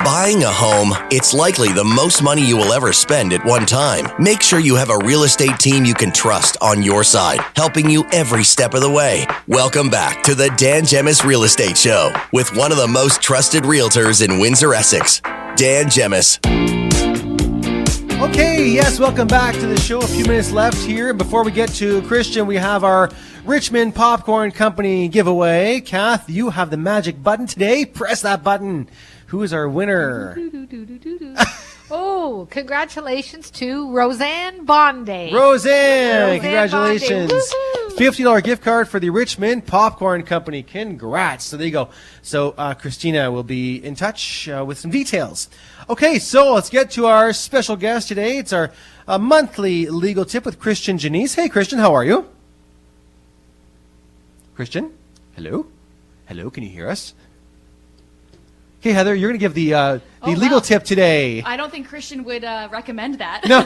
Buying a home, it's likely the most money you will ever spend at one time. Make sure you have a real estate team you can trust on your side, helping you every step of the way. Welcome back to the Dan Janisse Real Estate Show with one of the most trusted realtors in Windsor, Essex, Dan Janisse. Okay, yes, welcome back to the show. A few minutes left here. Before we get to Christian, we have our Richmond Popcorn Company giveaway. Kath, you have the magic button today. Press that button. Who is our winner? Oh, congratulations to Roseanne Bonday. Roseanne, congratulations. Bonday. $50 gift card for the Richmond Popcorn Company. Congrats. So there you go. So Christina will be in touch with some details. Okay, so let's get to our special guest today. It's our monthly legal tip with Christian Janisse. Hey, Christian, how are you? Christian? Hello? Hello, can you hear us? Okay, Heather, you're going to give the legal tip today. I don't think Christian would recommend that. No.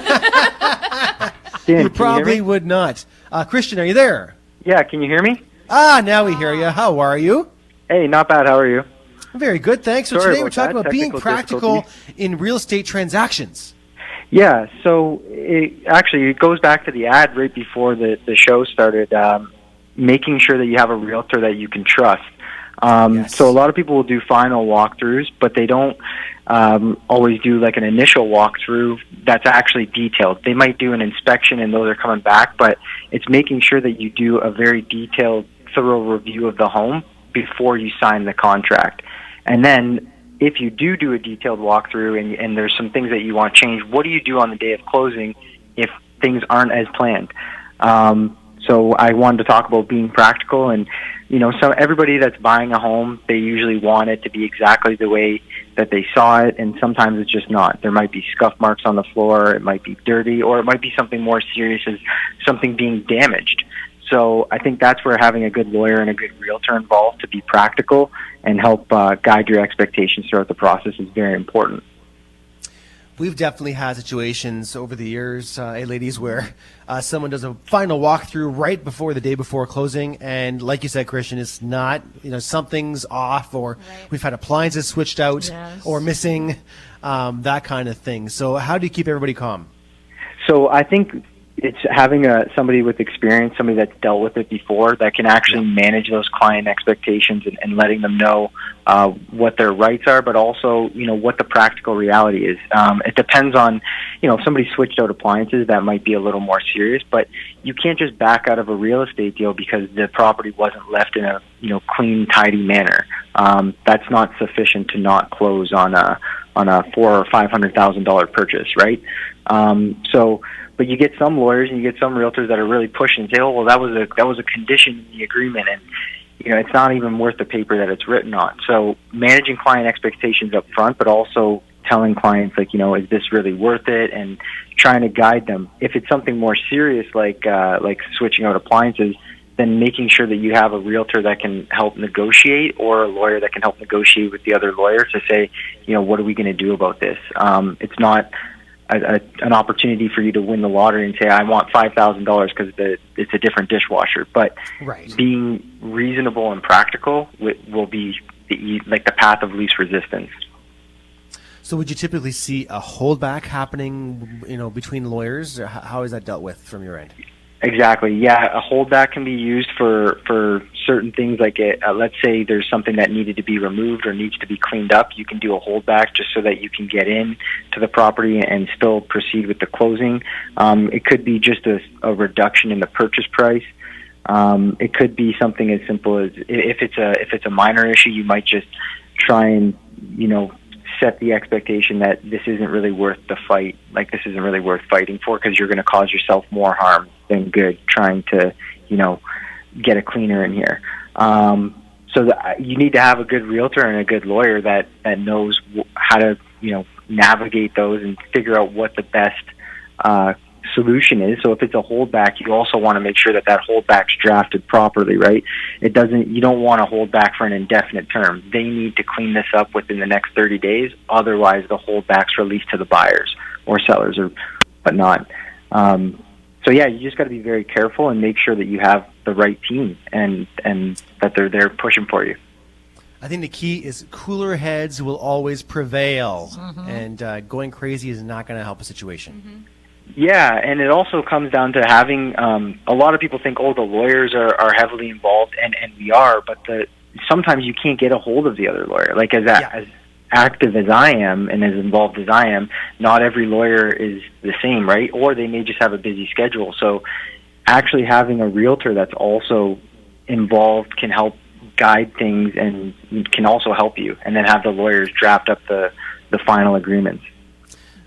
Dan, you probably would not. Christian, are you there? Yeah, can you hear me? Now we hear you. How are you? Hey, not bad. How are you? Very good, thanks. So Sorry today we're talking about being practical in real estate transactions. Yeah, so it goes back to the ad right before the show started, making sure that you have a realtor that you can trust. Yes. So a lot of people will do final walkthroughs, but they don't always do like an initial walkthrough that's actually detailed. They might do an inspection and those are coming back, but it's making sure that you do a very detailed, thorough review of the home before you sign the contract. And then if you do a detailed walkthrough and there's some things that you want to change, what do you do on the day of closing if things aren't as planned? So I wanted to talk about being practical, and so everybody that's buying a home, they usually want it to be exactly the way that they saw it, and sometimes it's just not. There might be scuff marks on the floor, it might be dirty, or it might be something more serious as something being damaged. So I think that's where having a good lawyer and a good realtor involved to be practical and help guide your expectations throughout the process is very important. We've definitely had situations over the years, ladies, where someone does a final walkthrough right before the day before closing, and like you said, Christian, it's not, something's off, or we've had appliances switched out or missing, that kind of thing. So how do you keep everybody calm? So I think it's having somebody with experience, somebody that's dealt with it before, that can actually manage those client expectations and letting them know what their rights are, but also, what the practical reality is. It depends on, if somebody switched out appliances, that might be a little more serious, but you can't just back out of a real estate deal because the property wasn't left in a, clean, tidy manner. That's not sufficient to not close on a $400,000 or $500,000 purchase, right? But you get some lawyers and you get some realtors that are really pushing and say, "Oh, well, that was a condition in the agreement," and it's not even worth the paper that it's written on. So managing client expectations up front, but also telling clients is this really worth it, and trying to guide them. If it's something more serious like switching out appliances, then making sure that you have a realtor that can help negotiate, or a lawyer that can help negotiate with the other lawyer to say, what are we going to do about this? It's not an opportunity for you to win the lottery and say, I want $5,000 because it's a different dishwasher. But being reasonable and practical will be the path of least resistance. So would you typically see a holdback happening, between lawyers? Or how is that dealt with from your end? Exactly. Yeah, a holdback can be used for certain things. Like let's say there's something that needed to be removed or needs to be cleaned up. You can do a holdback just so that you can get in to the property and still proceed with the closing. It could be just a reduction in the purchase price. It could be something as simple as if it's a minor issue, you might just try and set the expectation that this isn't really worth the fight. Like, this isn't really worth fighting for, because you're going to cause yourself more harm than good trying to, get a cleaner in here. So you need to have a good realtor and a good lawyer that knows how to, navigate those and figure out what the best solution is. So if it's a holdback, you also want to make sure that holdback's drafted properly, right? You don't want to hold back for an indefinite term. They need to clean this up within the next 30 days. Otherwise, the holdback's released to the buyers or sellers or whatnot. So yeah, you just got to be very careful and make sure that you have the right team and that they're there pushing for you. I think the key is cooler heads will always prevail, and going crazy is not going to help a situation. Yeah, and it also comes down to having a lot of people think, oh, the lawyers are heavily involved, and we are, but sometimes you can't get a hold of the other lawyer. Like as active as I am and as involved as I am, not every lawyer is the same, right? Or they may just have a busy schedule. So actually having a realtor that's also involved can help guide things and can also help you, and then have the lawyers draft up the final agreements.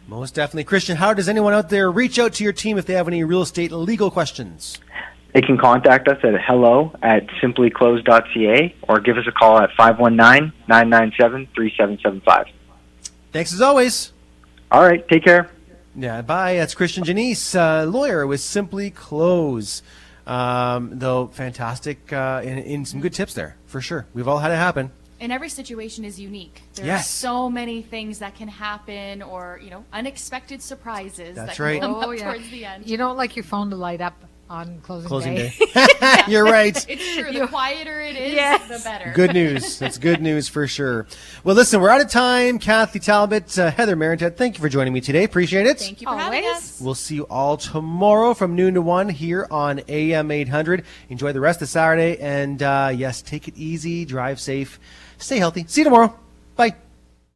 Most definitely. Christian, how does anyone out there reach out to your team if they have any real estate legal questions? They can contact us at hello@simplyclose.ca or give us a call at 519-997-3775. Thanks as always. All right, take care. Yeah, bye. That's Christian Janisse, lawyer with Simplyclose. Though fantastic in some good tips there, for sure. We've all had it happen. And every situation is unique. There are Yes. so many things that can happen, or unexpected surprises That's that right. can come Oh, up yeah. towards the end. You don't like your phone to light up on closing Day. day. You're right. It's true. The quieter it is, Yes. the better. Good news. That's good news for sure. Well, listen, we're out of time. Kathy Talbot, Heather Marintet, thank you for joining me today. Appreciate it. Thank you for having Always. us. We'll see you all tomorrow from noon to 1 here on AM800. Enjoy the rest of Saturday. And yes, take it easy, drive safe, stay healthy. See you tomorrow. Bye.